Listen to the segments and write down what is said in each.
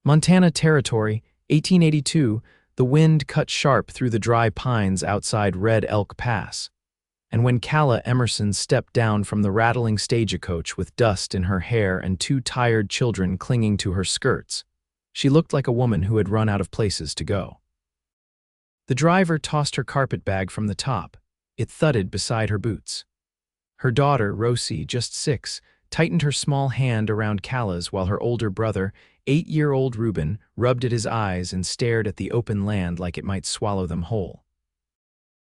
Montana Territory, 1882, the wind cut sharp through the dry pines outside Red Elk Pass. And when Calla Emerson stepped down from the rattling stagecoach with dust in her hair and two tired children clinging to her skirts, she looked like a woman who had run out of places to go. The driver tossed her carpetbag from the top. It thudded beside her boots. Her daughter, Rosie, just 6, tightened her small hand around Calla's while her older brother, 8-year-old Reuben, rubbed at his eyes and stared at the open land like it might swallow them whole.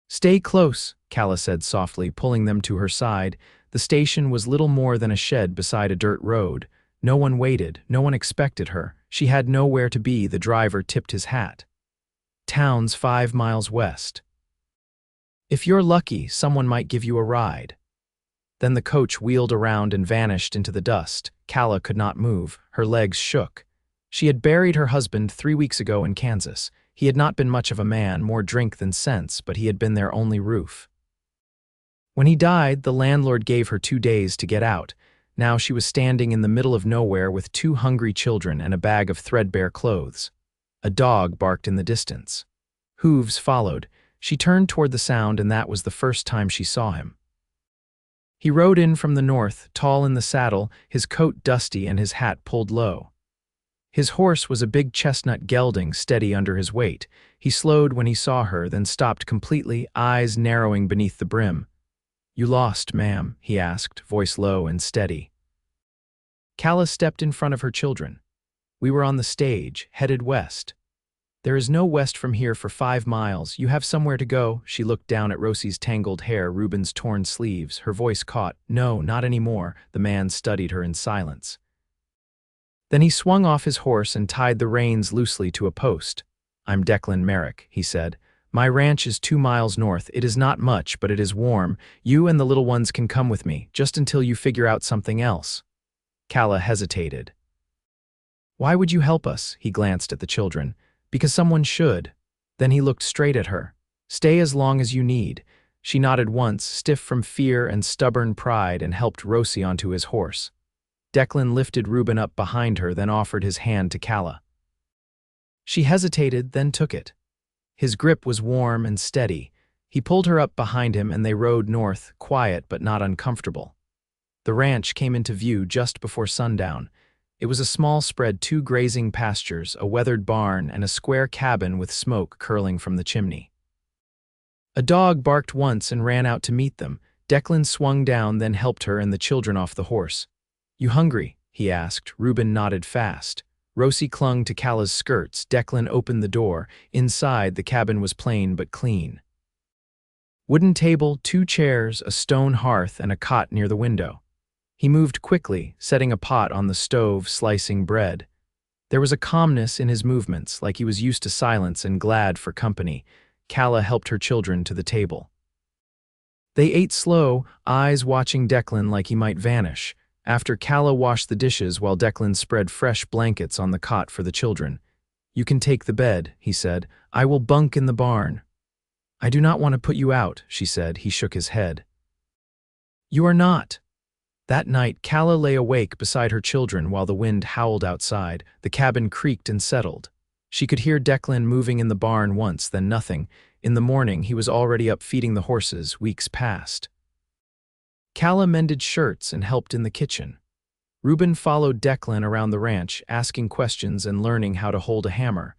"Stay close," Calla said softly, pulling them to her side. The station was little more than a shed beside a dirt road. No one waited, no one expected her. She had nowhere to be. The driver tipped his hat. "Town's 5 miles west. If you're lucky, someone might give you a ride." Then the coach wheeled around and vanished into the dust. Calla could not move. Her legs shook. She had buried her husband 3 weeks ago in Kansas. He had not been much of a man, more drink than sense, but he had been their only roof. When he died, the landlord gave her 2 days to get out. Now she was standing in the middle of nowhere with 2 hungry children and a bag of threadbare clothes. A dog barked in the distance. Hooves followed. She turned toward the sound, and that was the first time she saw him. He rode in from the north, tall in the saddle, his coat dusty and his hat pulled low. His horse was a big chestnut gelding, steady under his weight. He slowed when he saw her, then stopped completely, eyes narrowing beneath the brim. "You lost, ma'am?" he asked, voice low and steady. Calla stepped in front of her children. "We were on the stage, headed west." "There is no west from here for 5 miles. You have somewhere to go." She looked down at Rosie's tangled hair, Reuben's torn sleeves. Her voice caught. "No, not anymore." The man studied her in silence. Then he swung off his horse and tied the reins loosely to a post. "I'm Declan Merrick," he said. "My ranch is 2 miles north. It is not much, but it is warm. You and the little ones can come with me, just until you figure out something else." Calla hesitated. "Why would you help us?" He glanced at the children. "Because someone should." Then he looked straight at her. "Stay as long as you need." She nodded once, stiff from fear and stubborn pride, and helped Rosie onto his horse. Declan lifted Reuben up behind her, then offered his hand to Calla. She hesitated, then took it. His grip was warm and steady. He pulled her up behind him, and they rode north, quiet but not uncomfortable. The ranch came into view just before sundown. It was a small spread, 2 grazing pastures, a weathered barn, and a square cabin with smoke curling from the chimney. A dog barked once and ran out to meet them. Declan swung down, then helped her and the children off the horse. "You hungry?" he asked. Reuben nodded fast. Rosie clung to Calla's skirts. Declan opened the door. Inside, the cabin was plain but clean. Wooden table, 2 chairs, a stone hearth, and a cot near the window. He moved quickly, setting a pot on the stove, slicing bread. There was a calmness in his movements, like he was used to silence and glad for company. Calla helped her children to the table. They ate slow, eyes watching Declan like he might vanish. After, Calla washed the dishes while Declan spread fresh blankets on the cot for the children. "You can take the bed," he said. "I will bunk in the barn." "I do not want to put you out," she said. He shook his head. "You are not." That night, Calla lay awake beside her children while the wind howled outside. The cabin creaked and settled. She could hear Declan moving in the barn once, then nothing. In the morning, he was already up feeding the horses. Weeks passed. Calla mended shirts and helped in the kitchen. Reuben followed Declan around the ranch, asking questions and learning how to hold a hammer.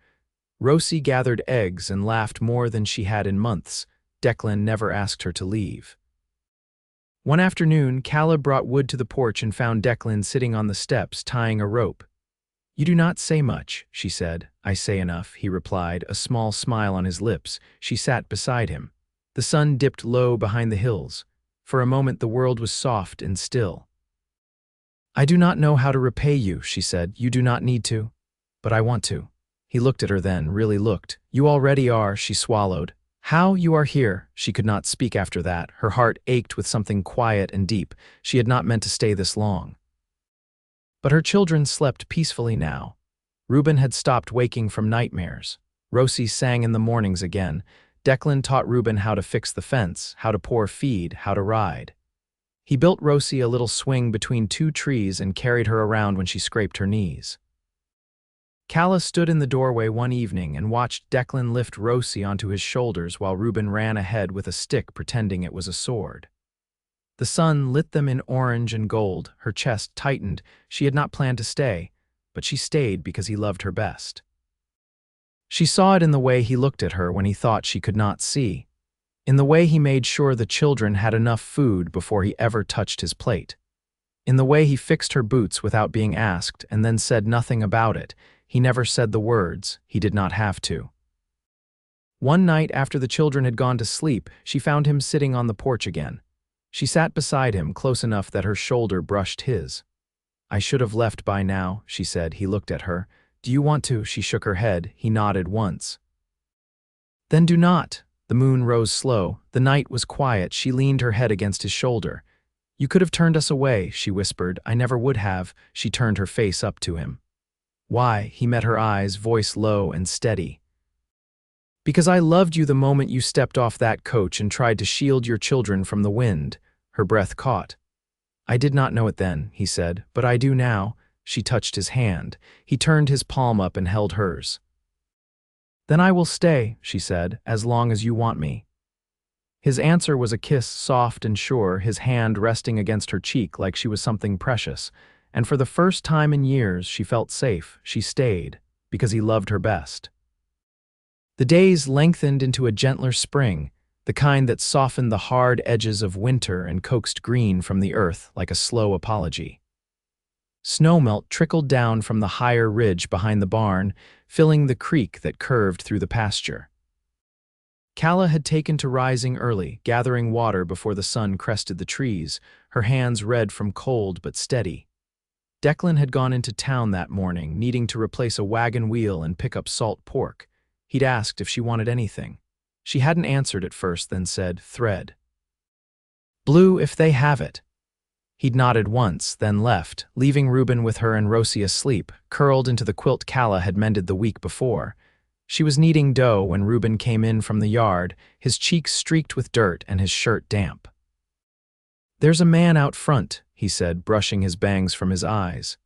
Rosie gathered eggs and laughed more than she had in months. Declan never asked her to leave. One afternoon, Calla brought wood to the porch and found Declan sitting on the steps, tying a rope. "You do not say much," she said. "I say enough," he replied, a small smile on his lips. She sat beside him. The sun dipped low behind the hills. For a moment the world was soft and still. "I do not know how to repay you," she said. "You do not need to. But I want to." He looked at her then, really looked. "You already are," she swallowed. "How you are here." She could not speak after that. Her heart ached with something quiet and deep. She had not meant to stay this long. But her children slept peacefully now. Reuben had stopped waking from nightmares. Rosie sang in the mornings again. Declan taught Reuben how to fix the fence, how to pour feed, how to ride. He built Rosie a little swing between 2 trees and carried her around when she scraped her knees. Calla stood in the doorway one evening and watched Declan lift Rosie onto his shoulders while Reuben ran ahead with a stick pretending it was a sword. The sun lit them in orange and gold, her chest tightened. She had not planned to stay, but she stayed because he loved her best. She saw it in the way he looked at her when he thought she could not see, in the way he made sure the children had enough food before he ever touched his plate, in the way he fixed her boots without being asked and then said nothing about it. He never said the words, he did not have to. One night after the children had gone to sleep, she found him sitting on the porch again. She sat beside him, close enough that her shoulder brushed his. "I should have left by now," she said. He looked at her. "Do you want to?" She shook her head. He nodded once. "Then do not." The moon rose slow. The night was quiet. She leaned her head against his shoulder. "You could have turned us away," she whispered. "I never would have." She turned her face up to him. "Why?" He met her eyes, voice low and steady. "Because I loved you the moment you stepped off that coach and tried to shield your children from the wind." Her breath caught. "I did not know it then," he said, "but I do now." She touched his hand. He turned his palm up and held hers. "Then I will stay," she said, "as long as you want me." His answer was a kiss, soft and sure, his hand resting against her cheek like she was something precious. And for the first time in years, she felt safe. She stayed, because he loved her best. The days lengthened into a gentler spring, the kind that softened the hard edges of winter and coaxed green from the earth like a slow apology. Snowmelt trickled down from the higher ridge behind the barn, filling the creek that curved through the pasture. Calla had taken to rising early, gathering water before the sun crested the trees, her hands red from cold but steady. Declan had gone into town that morning, needing to replace a wagon wheel and pick up salt pork. He'd asked if she wanted anything. She hadn't answered at first, then said, "Thread." "Blue if they have it." He'd nodded once, then left, leaving Reuben with her and Rosie asleep, curled into the quilt Calla had mended the week before. She was kneading dough when Reuben came in from the yard, his cheeks streaked with dirt and his shirt damp. "There's a man out front," he said, brushing his bangs from his eyes.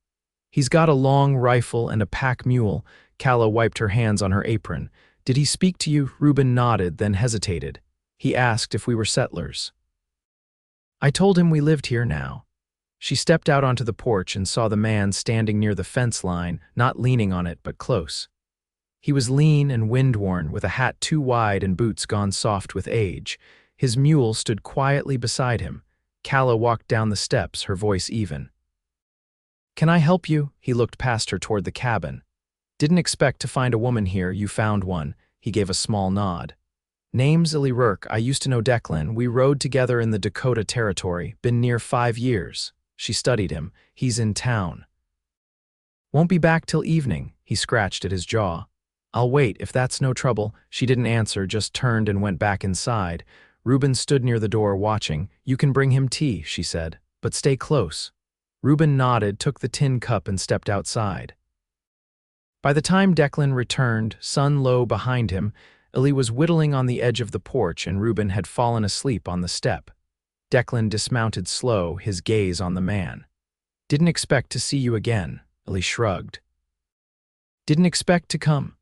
"He's got a long rifle and a pack mule." Calla wiped her hands on her apron. "Did he speak to you?" Reuben nodded, then hesitated. "He asked if we were settlers." "I told him we lived here now." She stepped out onto the porch and saw the man standing near the fence line, not leaning on it, but close. He was lean and wind-worn, with a hat too wide and boots gone soft with age. His mule stood quietly beside him. Calla walked down the steps, her voice even. "Can I help you?" He looked past her toward the cabin. "Didn't expect to find a woman here. You found one." He gave a small nod. "Name's Illy Rourke. I used to know Declan. We rode together in the Dakota Territory. Been near 5 years. She studied him. He's in town. Won't be back till evening." He scratched at his jaw. "I'll wait, if that's no trouble." She didn't answer, just turned and went back inside. Reuben stood near the door watching. "You can bring him tea," she said, "but stay close." Reuben nodded, took the tin cup and stepped outside. By the time Declan returned, sun low behind him, Illy was whittling on the edge of the porch and Reuben had fallen asleep on the step. Declan dismounted slow, his gaze on the man. "Didn't expect to see you again," Illy shrugged. "Didn't expect to come."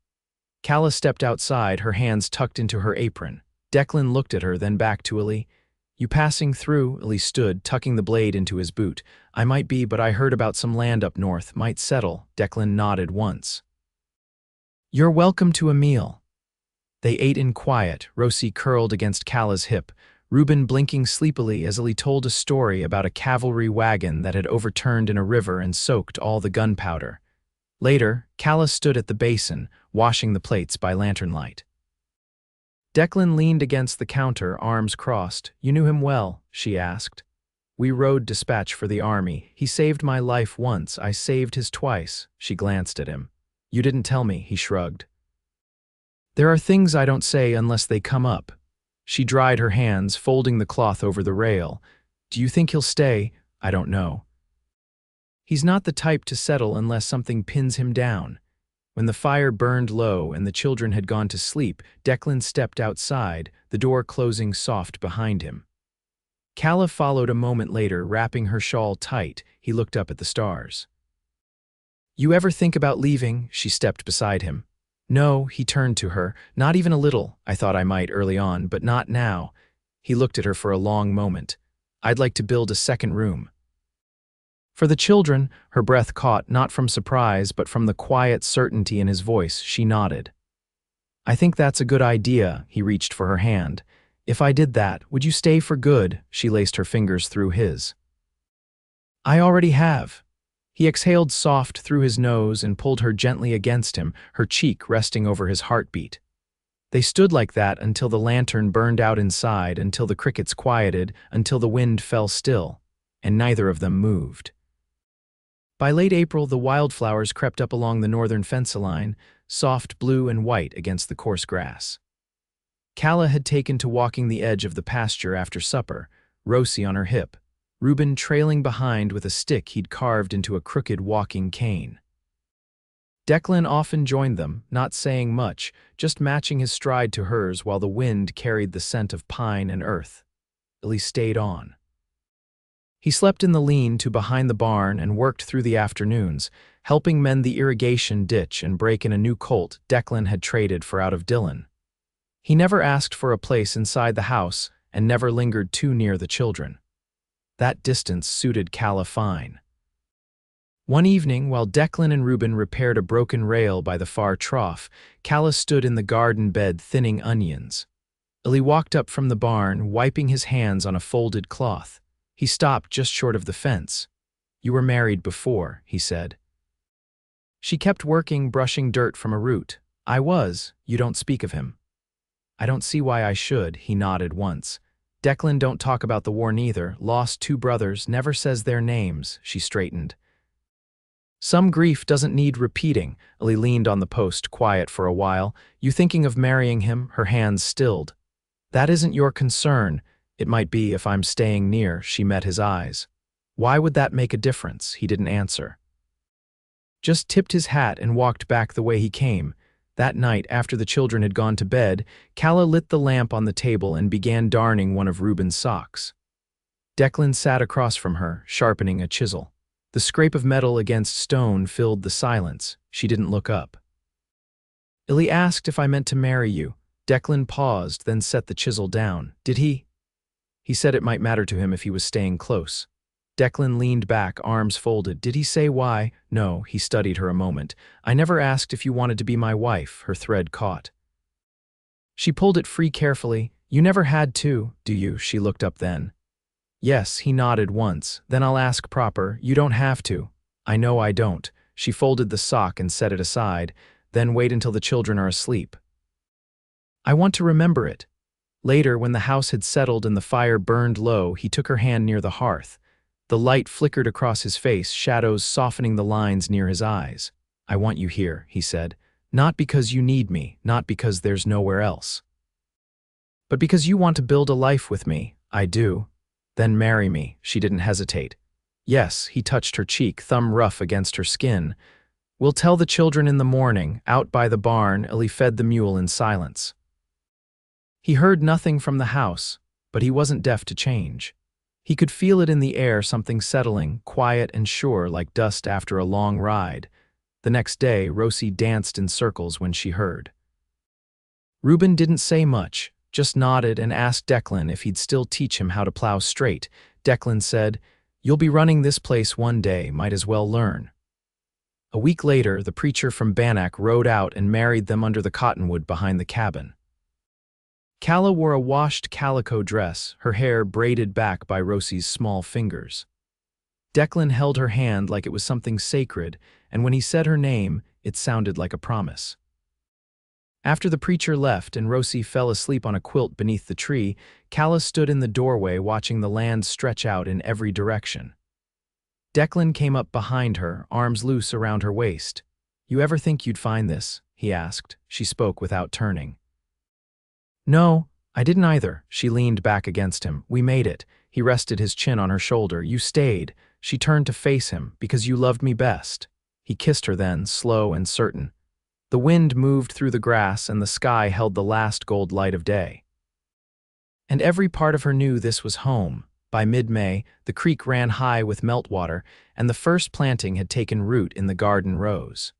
Calla stepped outside, her hands tucked into her apron. Declan looked at her, then back to Illy. "You passing through?" Illy stood, tucking the blade into his boot. "I might be, but I heard about some land up north. Might settle." Declan nodded once. "You're welcome to a meal." They ate in quiet, Rosie curled against Calla's hip, Reuben blinking sleepily as Illy told a story about a cavalry wagon that had overturned in a river and soaked all the gunpowder. Later, Calla stood at the basin, washing the plates by lantern light. Declan leaned against the counter, arms crossed. "You knew him well?" she asked. "We rode dispatch for the army. He saved my life once. I saved his twice." She glanced at him. "You didn't tell me," he shrugged. "There are things I don't say unless they come up." She dried her hands, folding the cloth over the rail. "Do you think he'll stay?" "I don't know. He's not the type to settle unless something pins him down." When the fire burned low and the children had gone to sleep, Declan stepped outside, the door closing soft behind him. Calla followed a moment later, wrapping her shawl tight. He looked up at the stars. You ever think about leaving? She stepped beside him. No, he turned to her. Not even a little. I thought I might early on, but not now. He looked at her for a long moment. I'd like to build a second room. For the children, her breath caught, not from surprise, but from the quiet certainty in his voice. She nodded. I think that's a good idea. He reached for her hand. If I did that, would you stay for good? She laced her fingers through his. I already have. He exhaled soft through his nose and pulled her gently against him, her cheek resting over his heartbeat. They stood like that until the lantern burned out inside, until the crickets quieted, until the wind fell still, and neither of them moved. By late April, the wildflowers crept up along the northern fence line, soft blue and white against the coarse grass. Calla had taken to walking the edge of the pasture after supper, Rosie on her hip, Reuben trailing behind with a stick he'd carved into a crooked walking cane. Declan often joined them, not saying much, just matching his stride to hers while the wind carried the scent of pine and earth. Illy stayed on. He slept in the lean-to behind the barn and worked through the afternoons, helping mend the irrigation ditch and break in a new colt Declan had traded for out of Dillon. He never asked for a place inside the house and never lingered too near the children. That distance suited Calla fine. One evening, while Declan and Reuben repaired a broken rail by the far trough, Calla stood in the garden bed thinning onions. Illy walked up from the barn, wiping his hands on a folded cloth. He stopped just short of the fence. You were married before, he said. She kept working, brushing dirt from a root. I was. You don't speak of him. I don't see why I should, he nodded once. Declan don't talk about the war neither. Lost 2 brothers, never says their names, she straightened. Some grief doesn't need repeating. Illy leaned on the post, quiet for a while. You thinking of marrying him? Her hands stilled. That isn't your concern. It might be if I'm staying near. She met his eyes. Why would that make a difference? He didn't answer. Just tipped his hat and walked back the way he came. That night, after the children had gone to bed, Calla lit the lamp on the table and began darning one of Reuben's socks. Declan sat across from her, sharpening a chisel. The scrape of metal against stone filled the silence. She didn't look up. Illy asked if I meant to marry you. Declan paused, then set the chisel down. Did he? He said it might matter to him if he was staying close. Declan leaned back, arms folded. Did he say why? No, he studied her a moment. I never asked if you wanted to be my wife, her thread caught. She pulled it free carefully. You never had to, do you? She looked up then. Yes, he nodded once. Then I'll ask proper. You don't have to. I know I don't. She folded the sock and set it aside. Then wait until the children are asleep. I want to remember it. Later, when the house had settled and the fire burned low, he took her hand near the hearth. The light flickered across his face, shadows softening the lines near his eyes. I want you here, he said. Not because you need me, not because there's nowhere else. But because you want to build a life with me. I do. Then marry me. She didn't hesitate. Yes, he touched her cheek, thumb rough against her skin. We'll tell the children in the morning. Out by the barn, Illy fed the mule in silence. He heard nothing from the house, but he wasn't deaf to change. He could feel it in the air, something settling, quiet and sure like dust after a long ride. The next day, Rosie danced in circles when she heard. Reuben didn't say much, just nodded and asked Declan if he'd still teach him how to plow straight. Declan said, You'll be running this place one day, might as well learn. A week later, the preacher from Bannack rode out and married them under the cottonwood behind the cabin. Calla wore a washed calico dress, her hair braided back by Rosie's small fingers. Declan held her hand like it was something sacred, and when he said her name, it sounded like a promise. After the preacher left and Rosie fell asleep on a quilt beneath the tree, Calla stood in the doorway watching the land stretch out in every direction. Declan came up behind her, arms loose around her waist. You ever think you'd find this? He asked. She spoke without turning. No, I didn't either. She leaned back against him. We made it. He rested his chin on her shoulder. You stayed. She turned to face him, because you loved me best. He kissed her then, slow and certain. The wind moved through the grass and the sky held the last gold light of day. And every part of her knew this was home. By mid-May, the creek ran high with meltwater, and the first planting had taken root in the garden rows.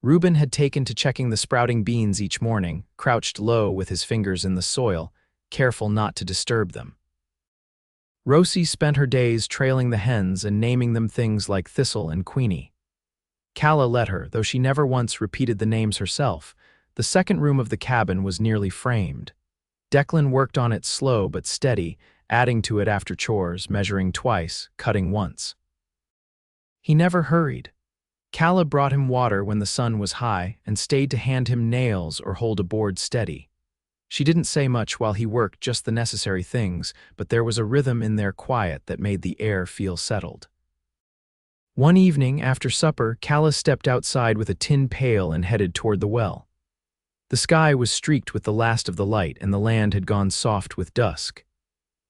Reuben had taken to checking the sprouting beans each morning, crouched low with his fingers in the soil, careful not to disturb them. Rosie spent her days trailing the hens and naming them things like Thistle and Queenie. Calla let her, though she never once repeated the names herself. The second room of the cabin was nearly framed. Declan worked on it slow but steady, adding to it after chores, measuring twice, cutting once. He never hurried. Calla brought him water when the sun was high and stayed to hand him nails or hold a board steady. She didn't say much while he worked, just the necessary things, but there was a rhythm in their quiet that made the air feel settled. One evening, after supper, Calla stepped outside with a tin pail and headed toward the well. The sky was streaked with the last of the light, and the land had gone soft with dusk.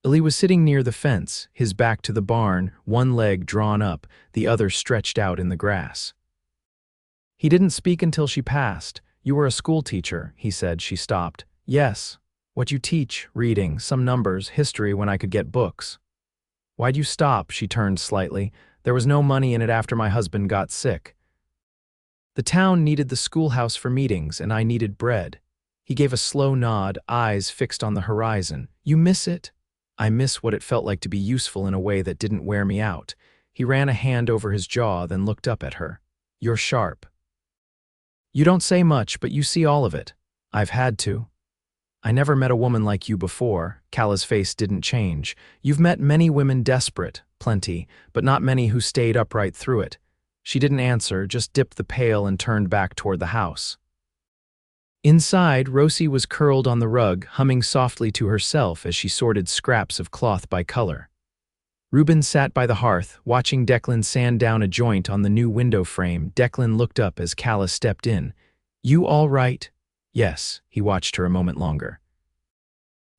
Illy was sitting near the fence, his back to the barn, one leg drawn up, the other stretched out in the grass. He didn't speak until she passed. "You were a school teacher," he said. She stopped. "Yes. What you teach, reading, some numbers, history when I could get books." "Why'd you stop?" She turned slightly. "There was no money in it after my husband got sick. The town needed the schoolhouse for meetings, and I needed bread." He gave a slow nod, eyes fixed on the horizon. "You miss it?" "I miss what it felt like to be useful in a way that didn't wear me out." He ran a hand over his jaw, then looked up at her. "You're sharp. You don't say much, but you see all of it." "I've had to." "I never met a woman like you before." Calla's face didn't change. "You've met many women desperate, plenty, but not many who stayed upright through it." She didn't answer, just dipped the pail and turned back toward the house. Inside, Rosie was curled on the rug, humming softly to herself as she sorted scraps of cloth by color. Reuben sat by the hearth, watching Declan sand down a joint on the new window frame. Declan looked up as Calla stepped in. "You all right?" "Yes." He watched her a moment longer.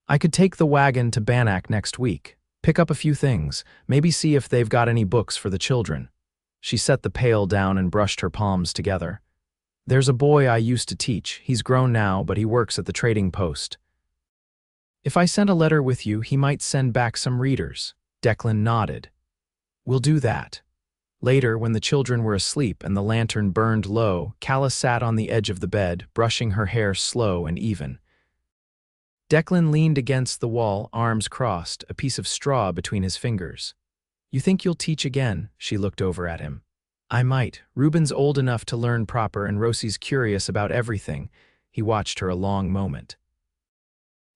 "I could take the wagon to Bannack next week, pick up a few things, maybe see if they've got any books for the children." She set the pail down and brushed her palms together. "There's a boy I used to teach. He's grown now, but he works at the trading post. If I sent a letter with you, he might send back some readers." Declan nodded. "We'll do that." Later, when the children were asleep and the lantern burned low, Calla sat on the edge of the bed, brushing her hair slow and even. Declan leaned against the wall, arms crossed, a piece of straw between his fingers. "You think you'll teach again?" She looked over at him. "I might. Reuben's old enough to learn proper, and Rosie's curious about everything." He watched her a long moment.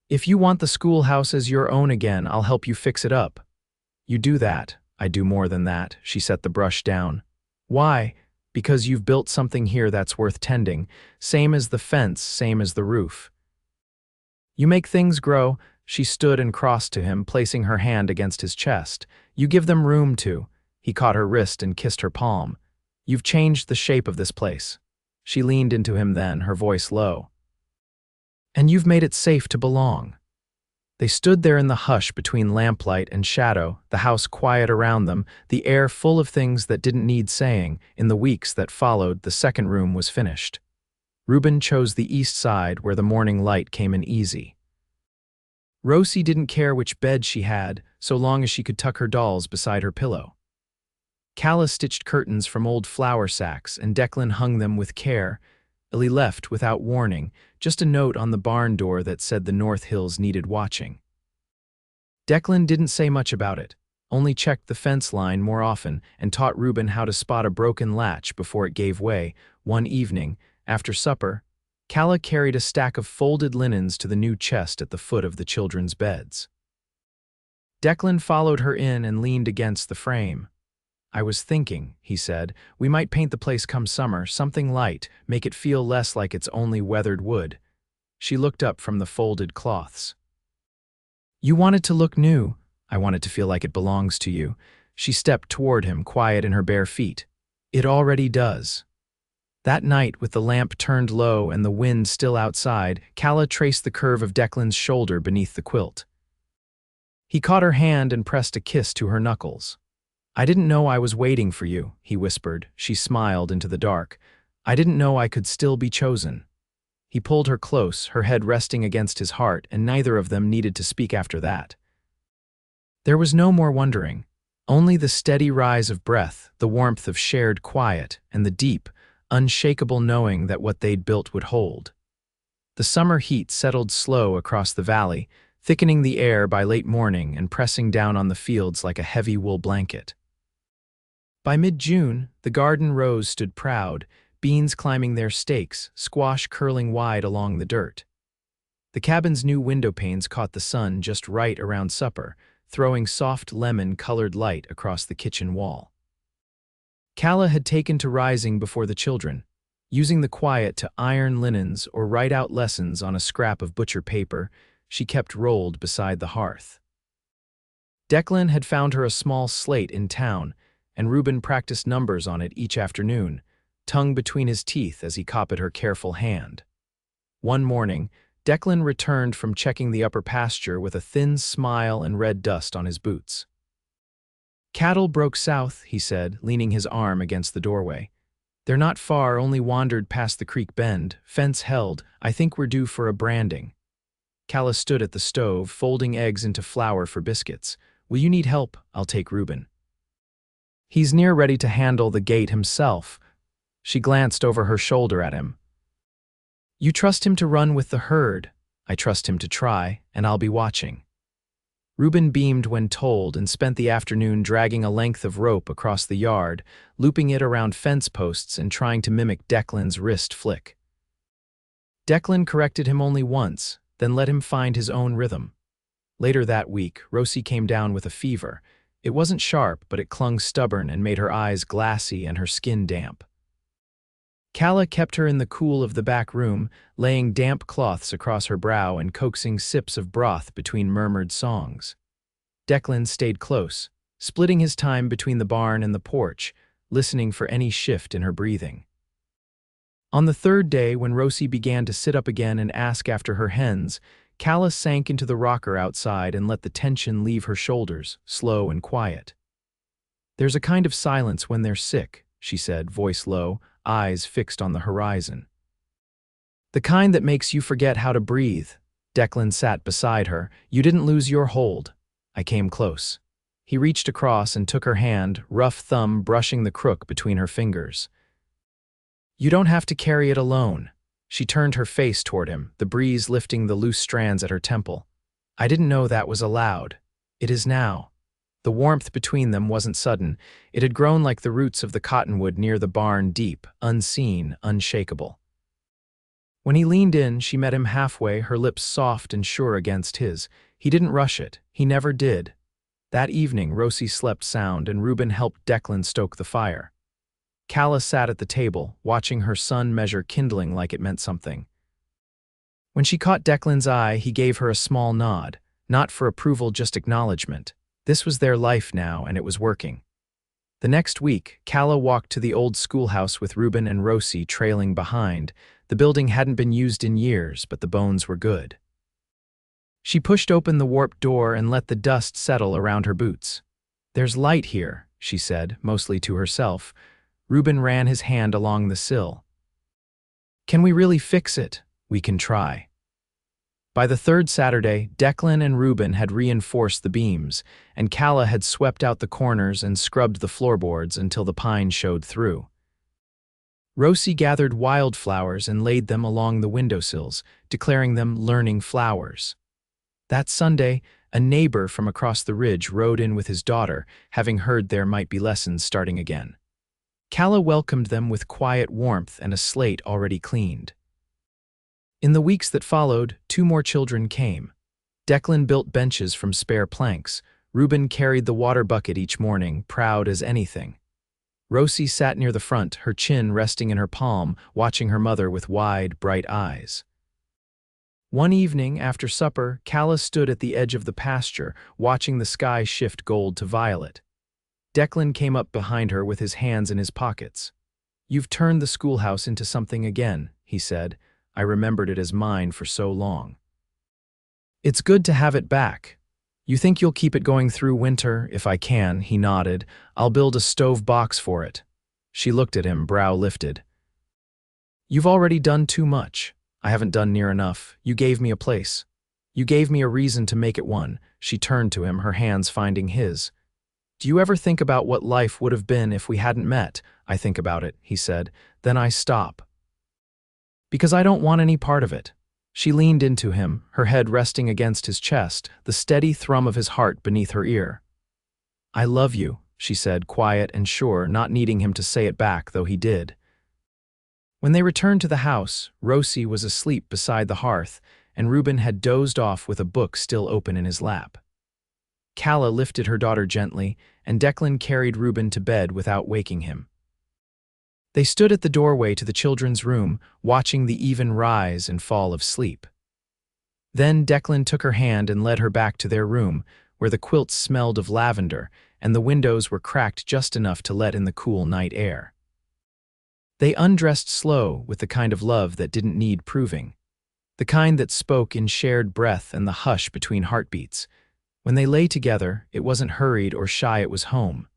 "If you want the schoolhouse as your own again, I'll help you fix it up." "You do that." "I do more than that." She set the brush down. "Why?" "Because you've built something here that's worth tending. Same as the fence, same as the roof. You make things grow." She stood and crossed to him, placing her hand against his chest. "You give them room to." He caught her wrist and kissed her palm. "You've changed the shape of this place." She leaned into him then, her voice low. "And you've made it safe to belong." They stood there in the hush between lamplight and shadow, the house quiet around them, the air full of things that didn't need saying. In the weeks that followed, the second room was finished. Reuben chose the east side, where the morning light came in easy. Rosie didn't care which bed she had, so long as she could tuck her dolls beside her pillow. Calla stitched curtains from old flour sacks, and Declan hung them with care. Illy left without warning, just a note on the barn door that said the North Hills needed watching. Declan didn't say much about it, only checked the fence line more often and taught Reuben how to spot a broken latch before it gave way. One evening, after supper, Calla carried a stack of folded linens to the new chest at the foot of the children's beds. Declan followed her in and leaned against the frame. "I was thinking," he said, "we might paint the place come summer, something light, make it feel less like it's only weathered wood." She looked up from the folded cloths. "You want it to look new." "I want it to feel like it belongs to you." She stepped toward him, quiet in her bare feet. "It already does." That night, with the lamp turned low and the wind still outside, Calla traced the curve of Declan's shoulder beneath the quilt. He caught her hand and pressed a kiss to her knuckles. "I didn't know I was waiting for you," he whispered. She smiled into the dark. "I didn't know I could still be chosen." He pulled her close, her head resting against his heart, and neither of them needed to speak after that. There was no more wondering, only the steady rise of breath, the warmth of shared quiet, and the deep, unshakable knowing that what they'd built would hold. The summer heat settled slow across the valley, thickening the air by late morning and pressing down on the fields like a heavy wool blanket. By mid-June, the garden rows stood proud, beans climbing their stakes, squash curling wide along the dirt. The cabin's new window panes caught the sun just right around supper, throwing soft lemon-colored light across the kitchen wall. Calla had taken to rising before the children, using the quiet to iron linens or write out lessons on a scrap of butcher paper she kept rolled beside the hearth. Declan had found her a small slate in town, and Reuben practiced numbers on it each afternoon, tongue between his teeth as he copied her careful hand. One morning, Declan returned from checking the upper pasture with a thin smile and red dust on his boots. "Cattle broke south," he said, leaning his arm against the doorway. "They're not far, only wandered past the creek bend, fence held. I think we're due for a branding." Calla stood at the stove, folding eggs into flour for biscuits. "Will you need help? I'll take Reuben." "He's near ready to handle the gate himself." She glanced over her shoulder at him. "You trust him to run with the herd. I trust him to try, and I'll be watching." Reuben beamed when told and spent the afternoon dragging a length of rope across the yard, looping it around fence posts and trying to mimic Declan's wrist flick. Declan corrected him only once, then let him find his own rhythm. Later that week, Rosie came down with a fever. It wasn't sharp, but it clung stubborn and made her eyes glassy and her skin damp. Calla kept her in the cool of the back room, laying damp cloths across her brow and coaxing sips of broth between murmured songs. Declan stayed close, splitting his time between the barn and the porch, listening for any shift in her breathing. On the third day, when Rosie began to sit up again and ask after her hens, Calla sank into the rocker outside and let the tension leave her shoulders, slow and quiet. "There's a kind of silence when they're sick," she said, voice low, eyes fixed on the horizon. "The kind that makes you forget how to breathe." Declan sat beside her. "You didn't lose your hold." I came close. He reached across and took her hand, rough thumb brushing the crook between her fingers. "You don't have to carry it alone." She turned her face toward him, the breeze lifting the loose strands at her temple. "I didn't know that was allowed. It is now." The warmth between them wasn't sudden. It had grown like the roots of the cottonwood near the barn, deep, unseen, unshakable. When he leaned in, she met him halfway, her lips soft and sure against his. He didn't rush it. He never did. That evening, Rosie slept sound, and Reuben helped Declan stoke the fire. Calla sat at the table, watching her son measure kindling like it meant something. When she caught Declan's eye, he gave her a small nod, not for approval, just acknowledgement. This was their life now, and it was working. The next week, Calla walked to the old schoolhouse with Reuben and Rosie trailing behind. The building hadn't been used in years, but the bones were good. She pushed open the warped door and let the dust settle around her boots. "There's light here," she said, mostly to herself. Reuben ran his hand along the sill. "Can we really fix it?" "We can try." By the third Saturday, Declan and Reuben had reinforced the beams, and Calla had swept out the corners and scrubbed the floorboards until the pine showed through. Rosie gathered wildflowers and laid them along the windowsills, declaring them learning flowers. That Sunday, a neighbor from across the ridge rode in with his daughter, having heard there might be lessons starting again. Calla welcomed them with quiet warmth and a slate already cleaned. In the weeks that followed, 2 more children came. Declan built benches from spare planks. Reuben carried the water bucket each morning, proud as anything. Rosie sat near the front, her chin resting in her palm, watching her mother with wide, bright eyes. One evening, after supper, Calla stood at the edge of the pasture, watching the sky shift gold to violet. Declan came up behind her with his hands in his pockets. "You've turned the schoolhouse into something again," he said. "I remembered it as mine for so long." "It's good to have it back. You think you'll keep it going through winter?" "If I can," he nodded. "I'll build a stove box for it." She looked at him, brow lifted. "You've already done too much." "I haven't done near enough. You gave me a place." You gave me a reason to make it one. She turned to him, her hands finding his. Do you ever think about what life would have been if we hadn't met? I think about it, he said. Then I stop. Because I don't want any part of it. She leaned into him, her head resting against his chest, the steady thrum of his heart beneath her ear. I love you, she said, quiet and sure, not needing him to say it back, though he did. When they returned to the house, Rosie was asleep beside the hearth, and Reuben had dozed off with a book still open in his lap. Calla lifted her daughter gently, and Declan carried Reuben to bed without waking him. They stood at the doorway to the children's room, watching the even rise and fall of sleep. Then Declan took her hand and led her back to their room, where the quilts smelled of lavender, and the windows were cracked just enough to let in the cool night air. They undressed slow, with the kind of love that didn't need proving, the kind that spoke in shared breath and the hush between heartbeats. When they lay together, it wasn't hurried or shy, it was home.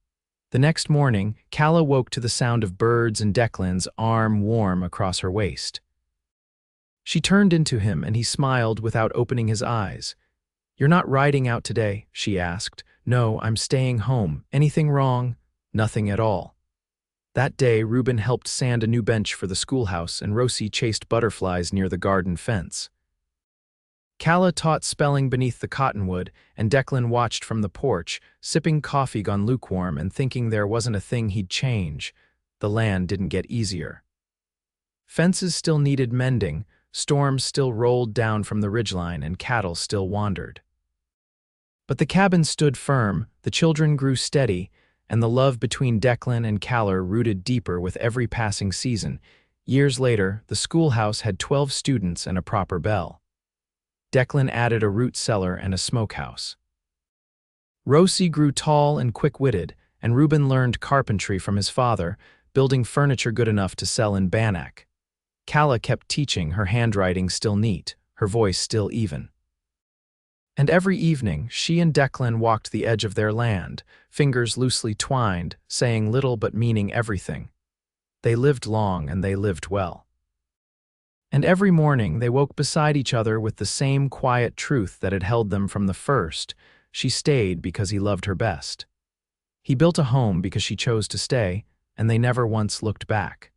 The next morning, Calla woke to the sound of birds and Declan's arm warm across her waist. She turned into him and he smiled without opening his eyes. You're not riding out today, she asked. No, I'm staying home. Anything wrong? Nothing at all. That day, Reuben helped sand a new bench for the schoolhouse and Rosie chased butterflies near the garden fence. Calla taught spelling beneath the cottonwood, and Declan watched from the porch, sipping coffee gone lukewarm and thinking there wasn't a thing he'd change. The land didn't get easier. Fences still needed mending, storms still rolled down from the ridgeline, and cattle still wandered. But the cabin stood firm, the children grew steady, and the love between Declan and Calla rooted deeper with every passing season. Years later, the schoolhouse had 12 students and a proper bell. Declan added a root cellar and a smokehouse. Rosie grew tall and quick-witted, and Reuben learned carpentry from his father, building furniture good enough to sell in Bannack. Calla kept teaching, her handwriting still neat, her voice still even. And every evening, she and Declan walked the edge of their land, fingers loosely twined, saying little but meaning everything. They lived long and they lived well. And every morning they woke beside each other with the same quiet truth that had held them from the first. She stayed because he loved her best. He built a home because she chose to stay, and they never once looked back.